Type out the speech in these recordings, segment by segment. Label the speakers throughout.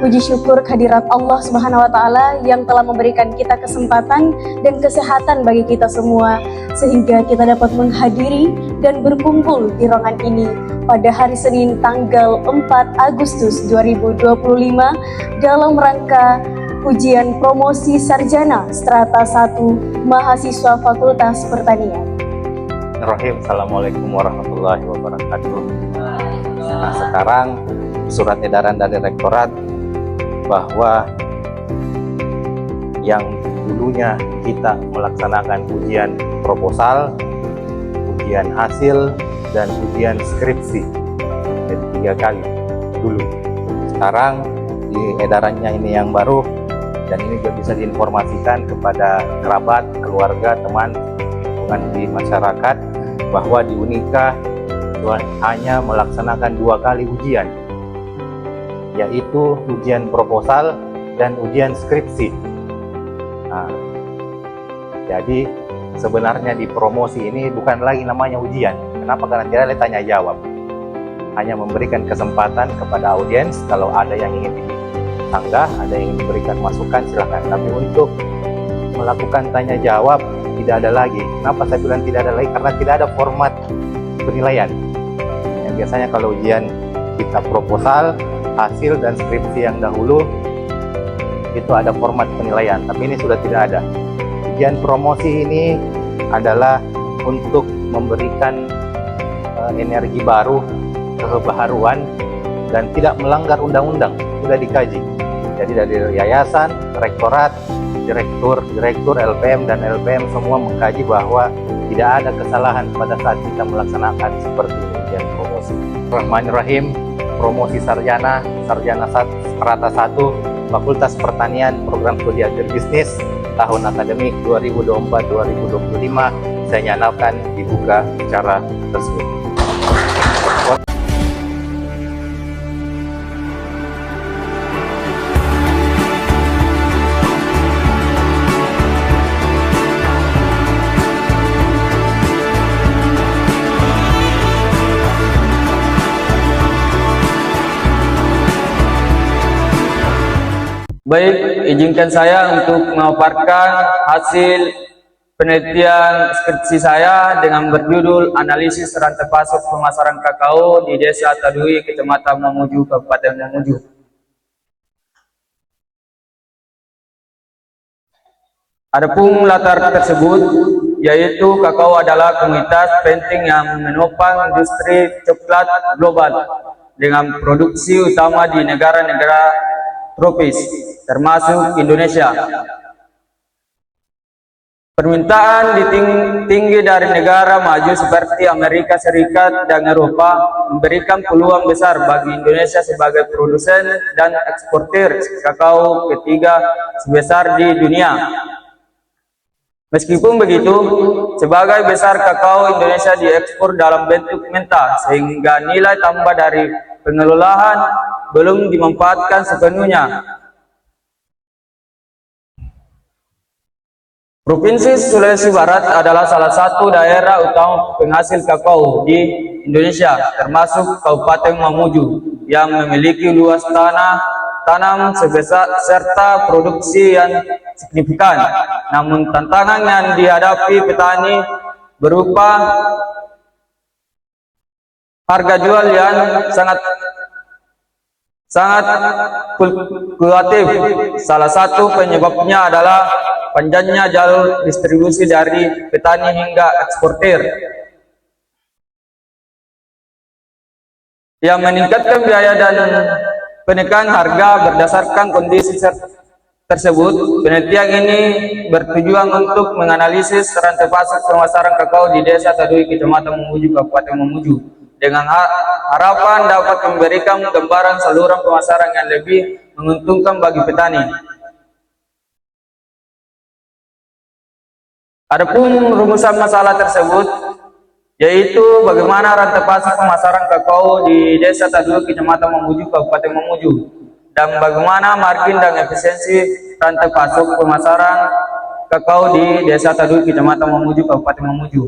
Speaker 1: Puji syukur kehadirat Allah Subhanahu wa taala yang telah memberikan kita kesempatan dan kesehatan bagi kita semua sehingga kita dapat menghadiri dan berkumpul di ruangan ini pada hari Senin tanggal 4 Agustus 2025 dalam rangka ujian promosi sarjana strata 1 mahasiswa Fakultas Pertanian.
Speaker 2: Assalamualaikum warahmatullahi wabarakatuh. Nah, sekarang surat edaran dari Rektorat bahwa yang dulunya kita melaksanakan ujian proposal, ujian hasil, dan ujian skripsi 3 kali dulu. Sekarang di edarannya ini yang baru, dan ini juga bisa diinformasikan kepada kerabat, keluarga, teman di masyarakat bahwa di Unika hanya melaksanakan 2 kali ujian, yaitu ujian proposal dan ujian skripsi. Nah, jadi sebenarnya di promosi ini bukan lagi namanya ujian. Kenapa? Karena tidak ada tanya jawab. Hanya memberikan kesempatan kepada audiens, kalau ada yang ingin disanggah, ada yang ingin memberikan masukan, silakan. Tapi untuk melakukan tanya jawab tidak ada lagi. Kenapa saya bilang tidak ada lagi? Karena tidak ada format penilaian. Yang biasanya kalau ujian kita proposal, hasil, dan skripsi yang dahulu itu ada format penilaian, tapi ini sudah tidak ada. Ujian promosi ini adalah untuk memberikan energi baru, kebaharuan, dan tidak melanggar undang-undang, sudah dikaji. Jadi dari yayasan, rektorat, direktur LPM dan LPM semua mengkaji bahwa tidak ada kesalahan pada saat kita melaksanakan seperti ujian promosi. Bismillahirrahmanirrahim. Promosi sarjana strata 1 Fakultas Pertanian Program Studi Agribisnis tahun akademik 2024-2025 saya nyatakan dibuka secara resmi.
Speaker 3: Baik, izinkan saya untuk memaparkan hasil penelitian skripsi saya dengan berjudul Analisis Rantai Pasok Pemasaran Kakao di Desa Tadui, Kecamatan Mamuju, Kabupaten Mamuju. Adapun latar tersebut, yaitu kakao adalah komoditas penting yang menopang industri coklat global dengan produksi utama di negara-negara tropis, termasuk Indonesia. Permintaan tinggi dari negara maju seperti Amerika Serikat dan Eropa memberikan peluang besar bagi Indonesia sebagai produsen dan eksportir kakao ketiga sebesar di dunia. Meskipun begitu, sebagai besar kakao Indonesia diekspor dalam bentuk mentah sehingga nilai tambah dari pengelolaan belum dimanfaatkan sepenuhnya. Provinsi Sulawesi Barat adalah salah satu daerah utama penghasil kakao di Indonesia, termasuk Kabupaten Mamuju yang memiliki luas tanam serta produksi yang signifikan. Namun tantangan yang dihadapi petani berupa harga jual yang sangat fluktuatif. Salah satu penyebabnya adalah panjangnya jalur distribusi dari petani hingga eksportir yang meningkatkan biaya dan penekan harga. Berdasarkan kondisi tersebut, penelitian ini bertujuan untuk menganalisis rantai pasok pemasaran kakao di Desa Tadui, Kecamatan Mamuju, Kabupaten Mamuju, dengan harapan dapat memberikan gambaran saluran pemasaran yang lebih menguntungkan bagi petani. Adapun rumusan masalah tersebut, yaitu bagaimana rantai pasok pemasaran kakao di Desa Tadui, Kecamatan Mamuju, Kabupaten Mamuju, dan bagaimana margin dan efisiensi rantai pasok pemasaran kakao di Desa Tadui, Kecamatan Mamuju, Kabupaten Mamuju.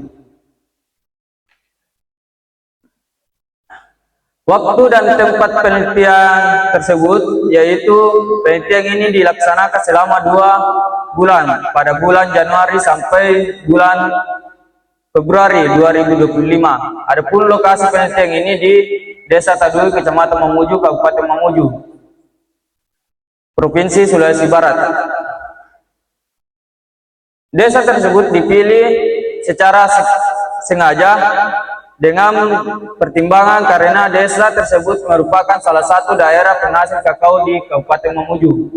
Speaker 3: Waktu dan tempat penelitian tersebut yaitu penelitian ini dilaksanakan selama 2 bulan pada bulan Januari sampai bulan Februari 2025. Adapun lokasi penelitian ini di Desa Tadui, Kecamatan Mamuju, Kabupaten Mamuju, Provinsi Sulawesi Barat. Desa tersebut dipilih secara sengaja dengan pertimbangan karena desa tersebut merupakan salah satu daerah penghasil kakao di Kabupaten Mamuju.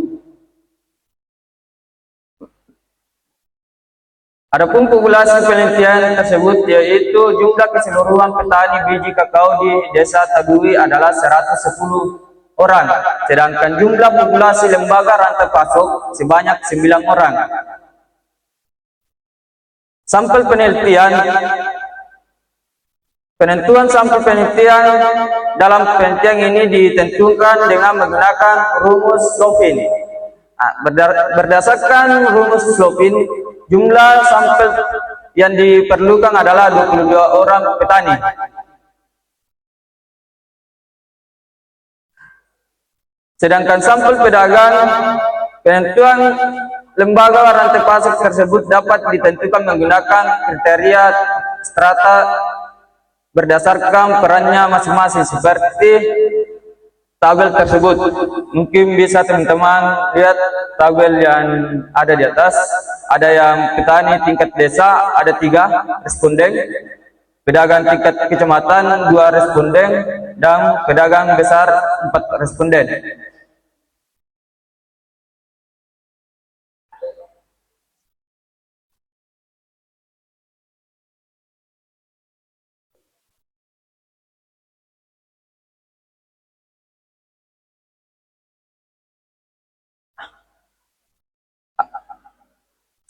Speaker 3: Adapun populasi penelitian tersebut yaitu jumlah keseluruhan petani biji kakao di Desa Tadui adalah 110 orang, sedangkan jumlah populasi lembaga rantai pasok sebanyak 9 orang. Sampel penelitian. Penentuan sampel penelitian dalam penelitian ini ditentukan dengan menggunakan rumus Slovin. Berdasarkan rumus Slovin, jumlah sampel yang diperlukan adalah 22 orang petani. Sedangkan sampel pedagang, penentuan lembaga rantai pasok tersebut dapat ditentukan menggunakan kriteria strata berdasarkan perannya masing-masing seperti tabel tersebut. Mungkin bisa teman-teman lihat tabel yang ada di atas. Ada yang petani tingkat desa ada 3 responden, pedagang tingkat kecamatan 2 responden, dan pedagang besar 4 responden.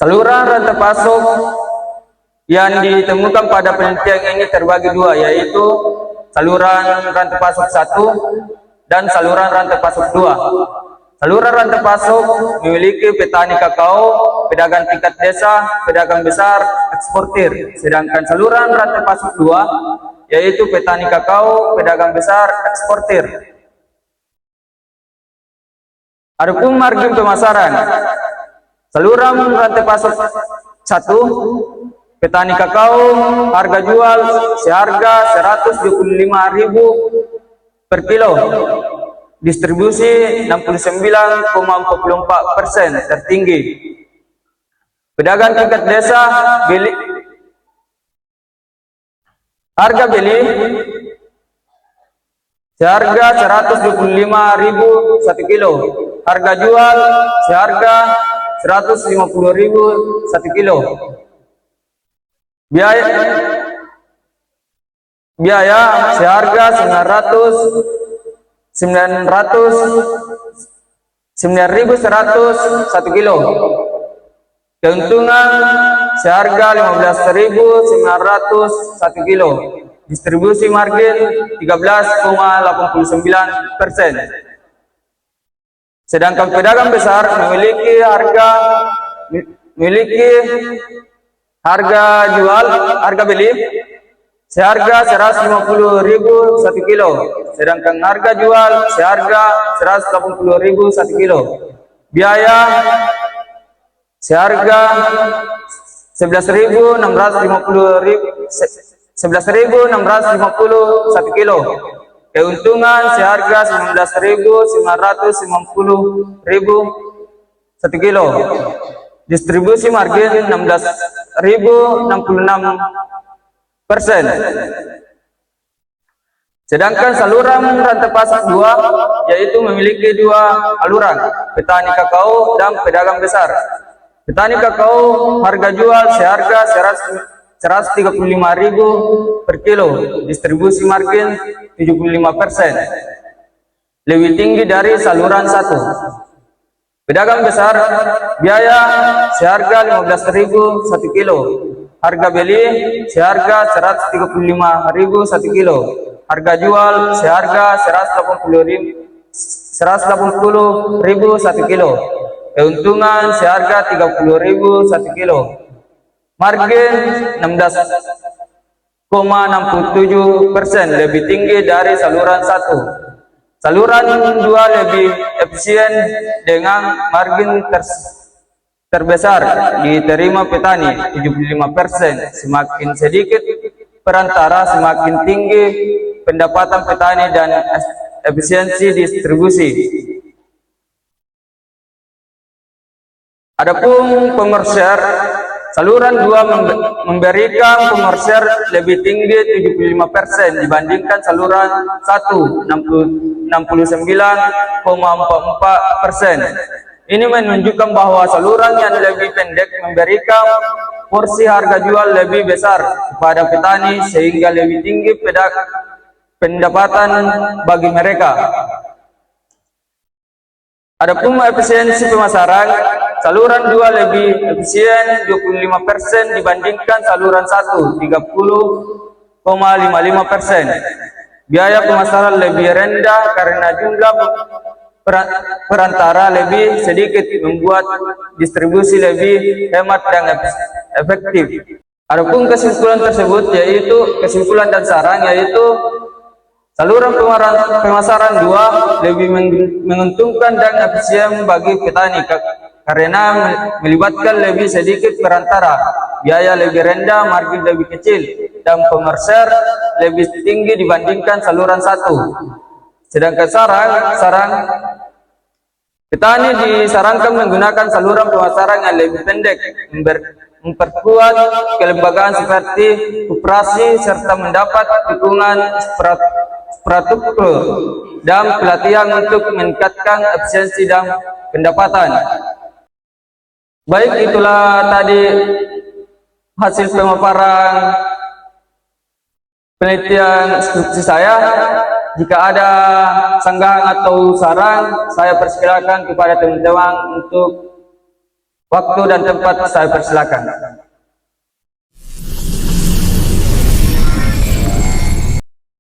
Speaker 3: Saluran rantai pasok yang ditemukan pada penelitian ini terbagi 2, yaitu saluran rantai pasok 1 dan saluran rantai pasok 2. Saluran rantai pasok memiliki petani kakao, pedagang tingkat desa, pedagang besar, eksportir. Sedangkan saluran rantai pasok 2 yaitu petani kakao, pedagang besar, eksportir. Adapun margin pemasaran. Saluran rantai pasok 1, petani kakao, harga jual seharga 125.000 per kilo. Distribusi 69,44% tertinggi. Pedagang tingkat desa, harga beli seharga 125.000 1 kilo. Harga jual seharga 150.000 1 kilo. Biaya seharga 9.100 1 kilo. Keuntungan seharga 15.900 1 kilo. Distribusi margin 13,89%. Sedangkan pedagang besar memiliki harga beli seharga 150.000 1 kilo. Sedangkan harga jual seharga 180.000 1 kilo. Biaya seharga 11.650 1 kilo. Keuntungan seharga 19.950.000 1 kilo. Distribusi margin 16.060%. Sedangkan saluran rantai pasok 2 yaitu memiliki 2 aluran, petani kakao dan pedagang besar. Petani kakao harga jual seharga 135.000 per kilo. Distribusi margin 75%. Lebih tinggi dari saluran 1. Pedagang besar biaya seharga 15.000 1 kilo. Harga beli seharga 135.000 1 kilo. Harga jual seharga 180.000 1 kilo. Keuntungan seharga 30.000 1 kilo. Margin lebih tinggi dari saluran 1. Saluran 2 lebih efisien dengan margin terbesar diterima petani 75%. Semakin sedikit perantara, semakin tinggi pendapatan petani dan efisiensi distribusi. Adapun pemerser, saluran 2 memberikan pemerser lebih tinggi 75% dibandingkan saluran 1 69,44%. Ini menunjukkan bahwa saluran yang lebih pendek memberikan porsi harga jual lebih besar kepada petani sehingga lebih tinggi pendapatan bagi mereka. Adapun efisiensi pemasaran, saluran 2 lebih efisien 25% dibandingkan saluran 1 30,55%. Biaya pemasaran lebih rendah karena jumlah perantara lebih sedikit, membuat distribusi lebih hemat dan efektif. Adapun kesimpulan tersebut kesimpulan dan saran yaitu saluran pemasaran 2 lebih menguntungkan dan efisien bagi petani karena melibatkan lebih sedikit perantara, biaya lebih rendah, margin lebih kecil, dan pemerser lebih tinggi dibandingkan saluran 1. Sedangkan saran petani disarankan menggunakan saluran pemasaran yang lebih pendek, memperkuat kelembagaan seperti koperasi serta mendapat dukungan infrastruktur dan pelatihan untuk meningkatkan efisiensi dan pendapatan. Baik, itulah tadi hasil pemaparan penelitian skripsi saya. Jika ada sanggahan atau saran, saya persilakan kepada teman-teman untuk waktu dan tempat, saya persilakan.